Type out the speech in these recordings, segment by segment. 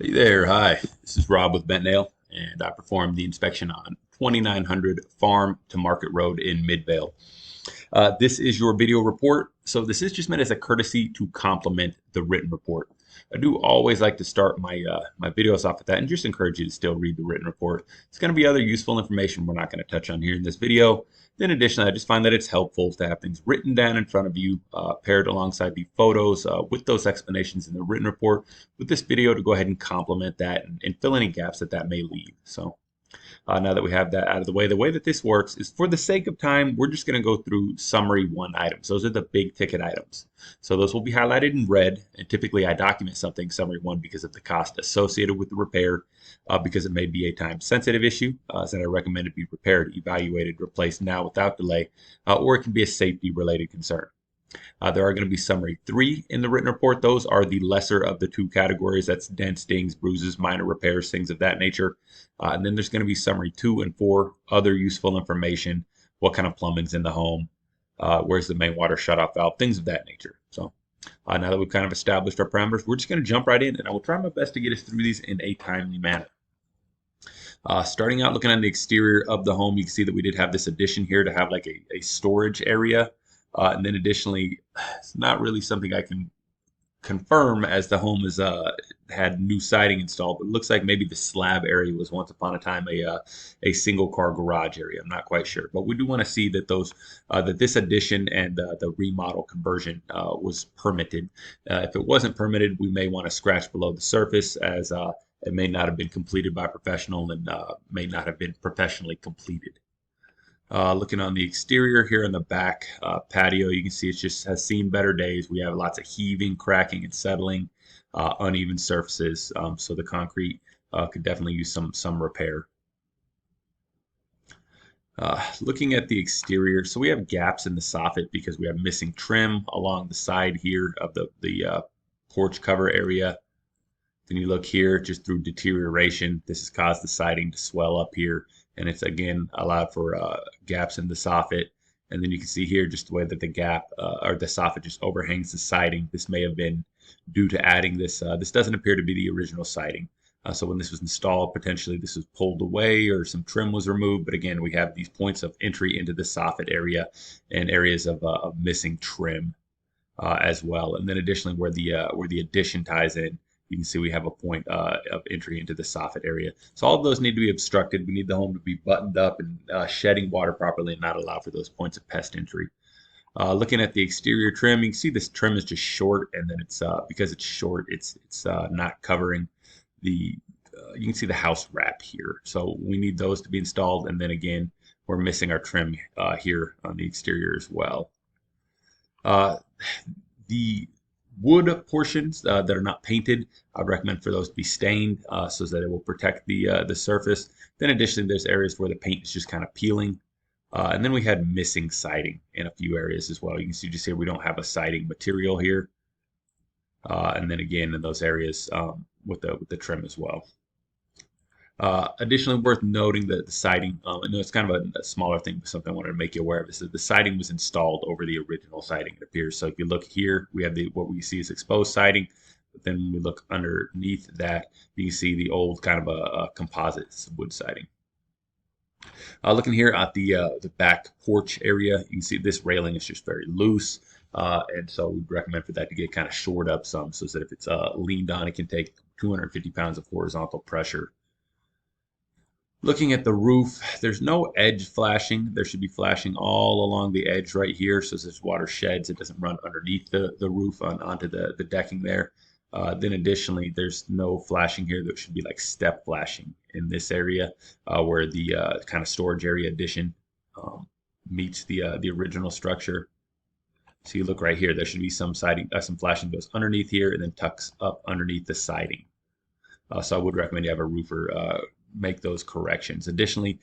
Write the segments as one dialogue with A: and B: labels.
A: Hey there, hi. This is Rob with Bent Nail, and I performed the inspection on 2900 Farm to Market Road in Midvale. This is your video report. So this is just meant as a courtesy to complement the written report. I do always like to start my videos off with that and just encourage you to still read the written report. It's going to be other useful information we're not going to touch on here in this video. Then additionally, I just find that it's helpful to have things written down in front of you, paired alongside the photos with those explanations in the written report with this video to go ahead and complement that and fill any gaps that may leave. So now that we have that out of the way that this works is for the sake of time, we're just going to go through summary one items. Those are the big ticket items. So those will be highlighted in red. And typically I document something summary one because of the cost associated with the repair, because it may be a time sensitive issue. So I recommend it be repaired, evaluated, replaced now without delay, or it can be a safety related concern. There are going to be summary three in the written report. Those are the lesser of the two categories. That's dents, dings, bruises, minor repairs, things of that nature. And then there's going to be summary two and four, other useful information. What kind of plumbing's in the home? Where's the main water shutoff valve? Things of that nature. So now that we've kind of established our parameters, we're just going to jump right in, and I will try my best to get us through these in a timely manner. Starting out looking at the exterior of the home, you can see that we did have this addition here to have like a storage area. And then additionally, it's not really something I can confirm as the home has had new siding installed, but it looks like maybe the slab area was once upon a time a single car garage area. I'm not quite sure, but we do want to see that those that this addition and the remodel conversion was permitted. If it wasn't permitted, we may want to scratch below the surface as it may not have been completed by a professional and may not have been professionally completed. Looking on the exterior here in the back patio, you can see it just has seen better days. We have lots of heaving, cracking, and settling, uneven surfaces. So the concrete could definitely use some repair. Looking at the exterior, so we have gaps in the soffit because we have missing trim along the side here of the porch cover area. Then you look here, just through deterioration, this has caused the siding to swell up here, and it's again allowed for gaps in the soffit. And then you can see here just the way that the gap or the soffit just overhangs the siding. This may have been due to adding this. This doesn't appear to be the original siding. So when this was installed, potentially this was pulled away or some trim was removed. But again, we have these points of entry into the soffit area and areas of missing trim as well. And then additionally, where the addition ties in, you can see we have a point of entry into the soffit area. So all of those need to be obstructed. We need the home to be buttoned up and shedding water properly and not allow for those points of pest entry. Looking at the exterior trim, you can see this trim is just short, and then it's because it's short, it's not covering the. You can see the house wrap here, so we need those to be installed. And then again, we're missing our trim here on the exterior as well. The wood portions that are not painted, I'd recommend for those to be stained so that it will protect the surface. Then additionally, there's areas where the paint is just kind of peeling. And then we had missing siding in a few areas as well. You can see just here we don't have a siding material here. And then again in those areas with the trim as well. Additionally, worth noting that the siding, I know it's kind of a smaller thing, but something I wanted to make you aware of is that the siding was installed over the original siding, it appears. So if you look here, we have what we see is exposed siding, but then when we look underneath that, you can see the old kind of a composite wood siding. Looking here at the back porch area, you can see this railing is just very loose. And so we'd recommend for that to get kind of shored up some so that if it's leaned on, it can take 250 pounds of horizontal pressure. Looking at the roof, there's no edge flashing. There should be flashing all along the edge right here. So as this water sheds, it doesn't run underneath the roof onto the decking there. Then additionally, there's no flashing here. There should be like step flashing in this area where the kind of storage area addition meets the original structure. So you look right here, there should be some siding, some flashing goes underneath here and then tucks up underneath the siding. So I would recommend you have a roofer make those corrections. Additionally,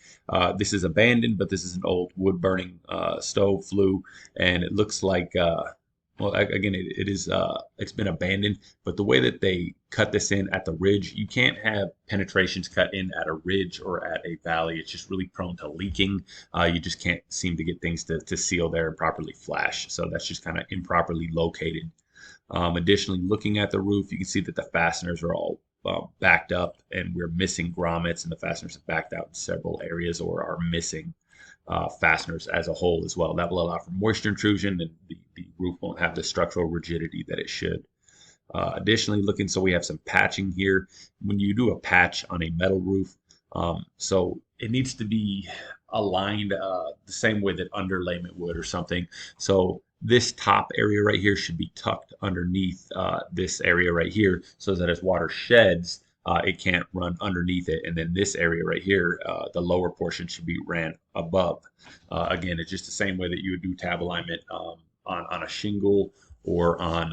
A: this is abandoned, but this is an old wood burning stove flue, and it looks like well, again, it's been abandoned, but the way that they cut this in at the ridge, you can't have penetrations cut in at a ridge or at a valley. It's just really prone to leaking. You just can't seem to get things to seal there and properly flash. So that's just kind of improperly located. Additionally, looking at the roof, you can see that the fasteners are all backed up and we're missing grommets and the fasteners have backed out in several areas or are missing fasteners as a whole as well. That will allow for moisture intrusion and the roof won't have the structural rigidity that it should. Additionally, so we have some patching here. When you do a patch on a metal roof, so it needs to be aligned the same way that underlayment would or something. So this top area right here should be tucked underneath this area right here so that as water sheds, it can't run underneath it. And then this area right here, the lower portion should be ran above. Again, it's just the same way that you would do tab alignment on a shingle or on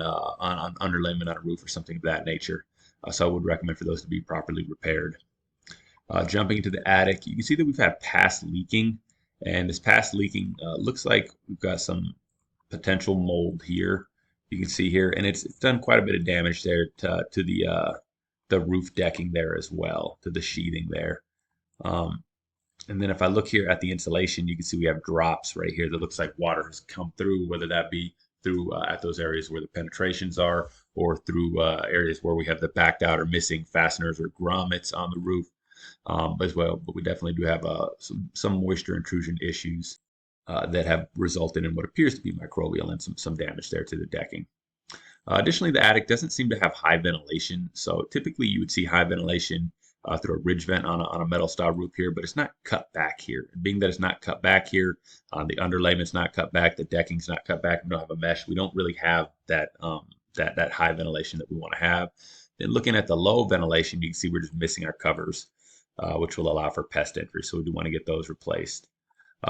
A: underlayment on a roof or something of that nature. So I would recommend for those to be properly repaired. Jumping into the attic, you can see that we've had past leaking, and this past leaking looks like we've got some potential mold here. You can see here, and it's done quite a bit of damage there to the roof decking there as well, to the sheathing there. And then if I look here at the insulation, you can see we have drops right here that looks like water has come through, whether that be through at those areas where the penetrations are or through areas where we have the backed out or missing fasteners or grommets on the roof as well. But we definitely do have some moisture intrusion issues that have resulted in what appears to be microbial and some damage there to the decking. Additionally, the attic doesn't seem to have high ventilation. So typically you would see high ventilation through a ridge vent on a metal style roof here, but it's not cut back here. And being that it's not cut back here, the underlayment's not cut back, the decking's not cut back, we don't have a mesh, we don't really have that that high ventilation that we want to have. Then looking at the low ventilation, you can see we're just missing our covers, which will allow for pest entry. So we do want to get those replaced.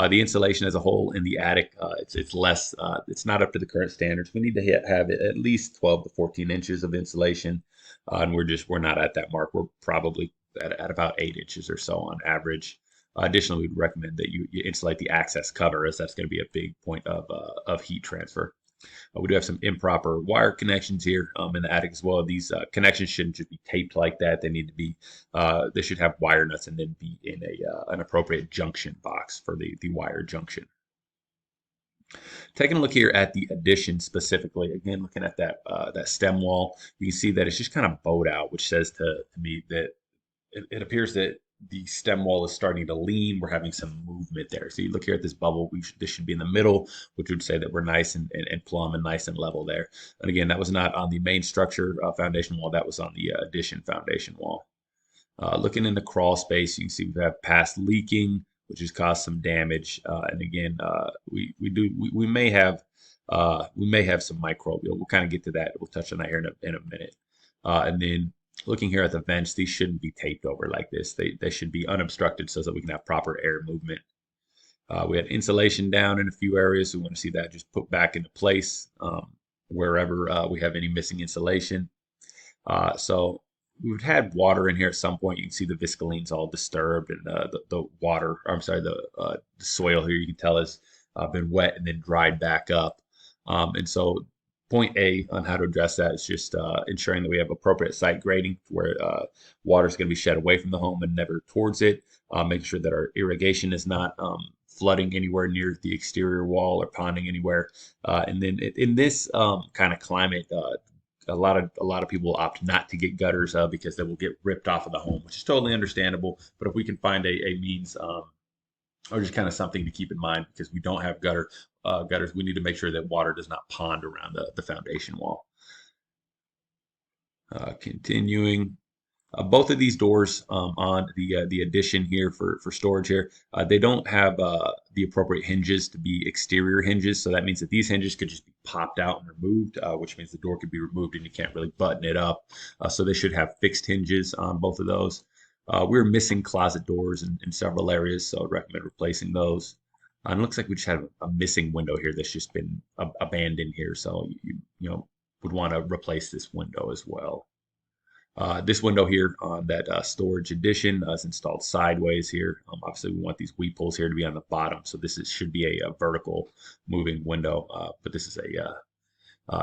A: The insulation as a whole in the attic, it's less, it's not up to the current standards. We need to have at least 12 to 14 inches of insulation, and we're not at that mark. We're probably at about 8 inches or so on average. Additionally, we'd recommend that you insulate the access cover, as that's going to be a big point of heat transfer. We do have some improper wire connections here in the attic as well. These connections shouldn't just be taped like that. They need to be, they should have wire nuts and then be in an appropriate junction box for the wire junction. Taking a look here at the addition specifically, again, looking at that stem wall, you can see that it's just kind of bowed out, which says to me that it appears that the stem wall is starting to lean. We're having some movement there. So you look here at this bubble, this should be in the middle, which would say that we're nice and plumb and nice and level there. And again, that was not on the main structure foundation wall. That was on the addition foundation wall. Looking in the crawl space, you can see we have past leaking, which has caused some damage. And again, we may have some microbial. We'll kind of get to that. We'll touch on that here in a minute. And then looking here at the vents, these shouldn't be taped over like this. They should be unobstructed so that we can have proper air movement. We had insulation down in a few areas. So we want to see that just put back into place wherever we have any missing insulation. So we've had water in here at some point. You can see the viscoline's all disturbed, and the water, or I'm sorry, the soil here you can tell has been wet and then dried back up. And so point A on how to address that is just ensuring that we have appropriate site grading where water is going to be shed away from the home and never towards it. Making sure that our irrigation is not flooding anywhere near the exterior wall or ponding anywhere. And then in this kind of climate, a lot of people will opt not to get gutters because they will get ripped off of the home, which is totally understandable. But if we can find a means or just kind of something to keep in mind, because we don't have gutters, we need to make sure that water does not pond around the foundation wall. Continuing, both of these doors on the addition here for storage here, they don't have the appropriate hinges to be exterior hinges. So that means that these hinges could just be popped out and removed, which means the door could be removed and you can't really button it up. So they should have fixed hinges on both of those. We're missing closet doors in several areas, so I'd recommend replacing those. And it looks like we just have a missing window here that's just been abandoned here, so you know would want to replace this window as well. This window here on that storage addition is installed sideways here. Obviously, we want these weep holes here to be on the bottom, so should be a vertical moving window, but this is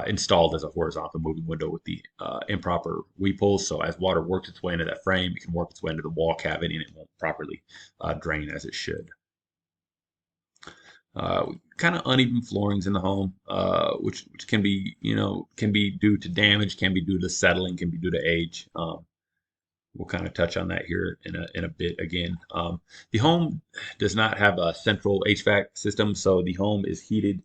A: installed as a horizontal moving window with the improper weep holes. So as water works its way into that frame, it can work its way into the wall cavity and it won't properly drain as it should. Kind of uneven floorings in the home, which can be due to damage, can be due to settling, can be due to age. We'll kind of touch on that here in a bit again. The home does not have a central HVAC system, so the home is heated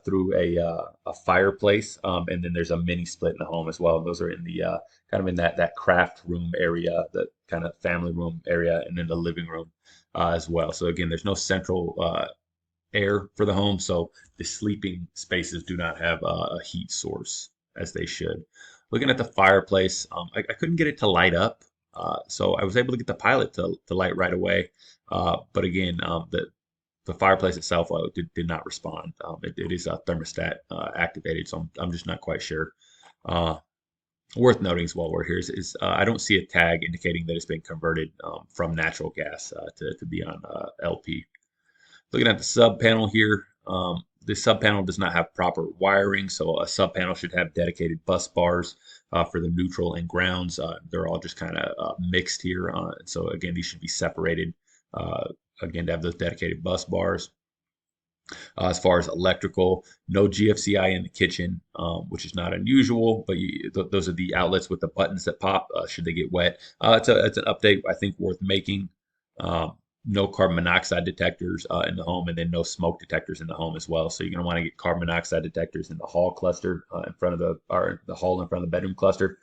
A: through a fireplace, and then there's a mini split in the home as well. Those are in the kind of in that craft room area, the kind of family room area, and then the living room as well. So again, there's no central air for the home, so the sleeping spaces do not have a heat source as they should. Looking at the fireplace, I couldn't get it to light up, so I was able to get the pilot to light right away. But again, the fireplace itself did not respond. It is a thermostat activated, so I'm just not quite sure. Uh, Worth noting as well, where here is I don't see a tag indicating that it's been converted from natural gas to be on LP. Looking at the sub panel here, the sub panel does not have proper wiring, so a sub panel should have dedicated bus bars for the neutral and grounds. They're all just kind of mixed here. So again, these should be separated. Again, to have those dedicated bus bars. As far as electrical, no GFCI in the kitchen, which is not unusual, but those are the outlets with the buttons that pop should they get wet. It's an update I think worth making. No carbon monoxide detectors in the home, and then no smoke detectors in the home as well. So you're going to want to get carbon monoxide detectors in the hall cluster in front of the hall in front of the bedroom cluster.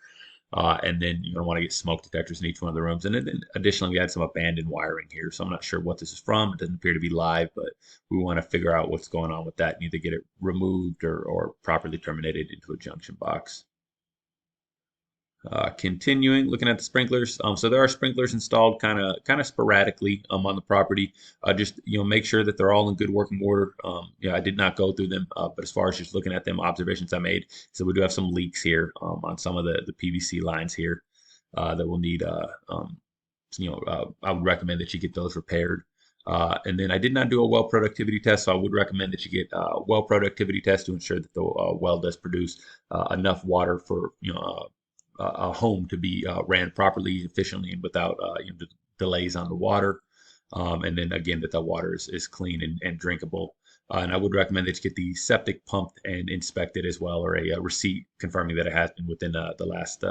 A: And then you're going to want to get smoke detectors in each one of the rooms. And then additionally, we had some abandoned wiring here. So I'm not sure what this is from. It doesn't appear to be live, but we want to figure out what's going on with that and either get it removed or properly terminated into a junction box. Continuing, looking at the sprinklers. So there are sprinklers installed kind of sporadically on the property. Just make sure that they're all in good working order. I did not go through them, but as far as just looking at them, observations I made. So we do have some leaks here on some of the PVC lines here that will need. I would recommend that you get those repaired. And then I did not do a well productivity test, so I would recommend that you get a well productivity test to ensure that the well does produce enough water for a home to be ran properly, efficiently, and without delays on the water. And then again, that the water is clean and drinkable. And I would recommend that you get the septic pumped and inspected as well, or a receipt confirming that it has been within the last,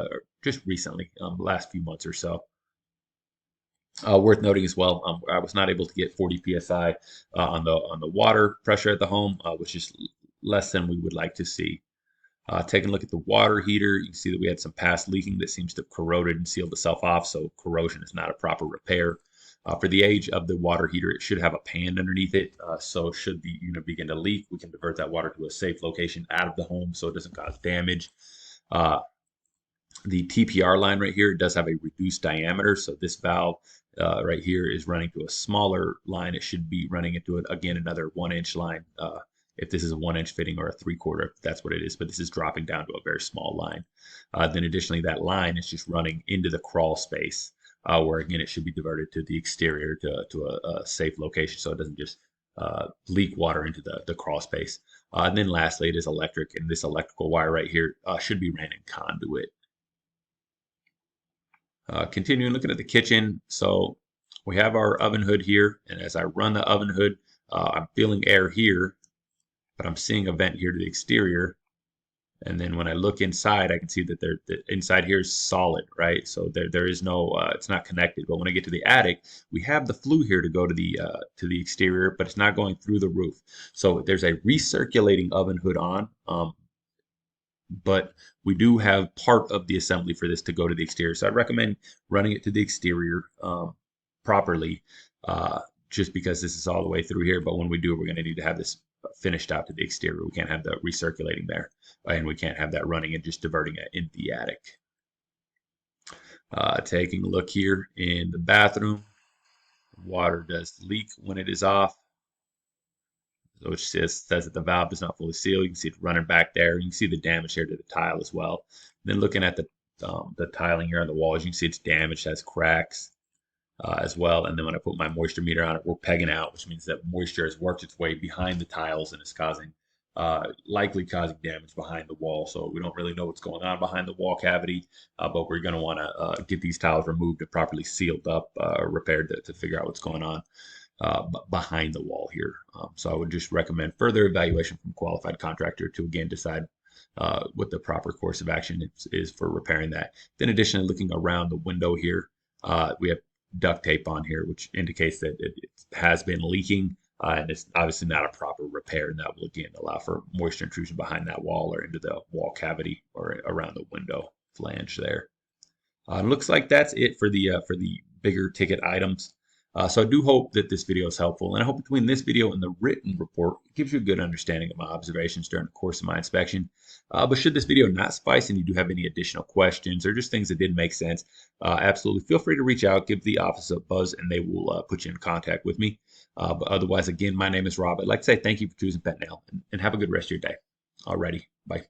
A: just recently, the last few months or so. Worth noting as well, I was not able to get 40 psi on the water pressure at the home, which is less than we would like to see. Taking a look at the water heater, you can see that we had some past leaking that seems to have corroded and sealed itself off, so corrosion is not a proper repair. For the age of the water heater, it should have a pan underneath it, so should the unit begin to leak, we can divert that water to a safe location out of the home so it doesn't cause damage. The TPR line right here does have a reduced diameter, so this valve right here is running to a smaller line. It should be running into it again another 1-inch line. If this is a 1-inch fitting or a 3/4, that's what it is. But this is dropping down to a very small line. Then additionally, that line is just running into the crawl space, where again it should be diverted to the exterior to a safe location, so it doesn't just leak water into the crawl space. And then lastly, it is electric, and this electrical wire right here should be ran in conduit. Continuing looking at the kitchen, so we have our oven hood here, and as I run the oven hood, I'm feeling air here, but I'm seeing a vent here to the exterior. And then when I look inside, I can see that the inside here is solid, right? So there is no, it's not connected. But when I get to the attic, we have the flue here to go to the exterior, but it's not going through the roof. So there's a recirculating oven hood on, but we do have part of the assembly for this to go to the exterior. So I'd recommend running it to the exterior properly, just because this is all the way through here. But when we do, we're going to need to have this finished out to the exterior. We can't have the recirculating there, and we can't have that running and just diverting it into the attic. Taking a look here in the bathroom, water does leak when it is off. So it says that the valve is not fully sealed. You can see it running back there. You can see the damage here to the tile as well. And then looking at the tiling here on the walls, you can see it's damaged, has cracks as well. And then when I put my moisture meter on it, we're pegging out, which means that moisture has worked its way behind the tiles and is likely causing damage behind the wall. So we don't really know what's going on behind the wall cavity, but we're going to want to get these tiles removed and properly sealed up, repaired to figure out what's going on behind the wall here. So I would just recommend further evaluation from a qualified contractor to again decide what the proper course of action is for repairing that. Then additionally, looking around the window here, we have duct tape on here, which indicates that it has been leaking. And it's obviously not a proper repair, and that will again allow for moisture intrusion behind that wall or into the wall cavity or around the window flange there. Looks like that's it for the bigger ticket items. So I do hope that this video is helpful, and I hope between this video and the written report, it gives you a good understanding of my observations during the course of my inspection. But should this video not suffice and you do have any additional questions or just things that didn't make sense, absolutely feel free to reach out, give the office a buzz, and they will put you in contact with me. But otherwise, again, my name is Rob. I'd like to say thank you for choosing Betnail, and have a good rest of your day. Alrighty, bye.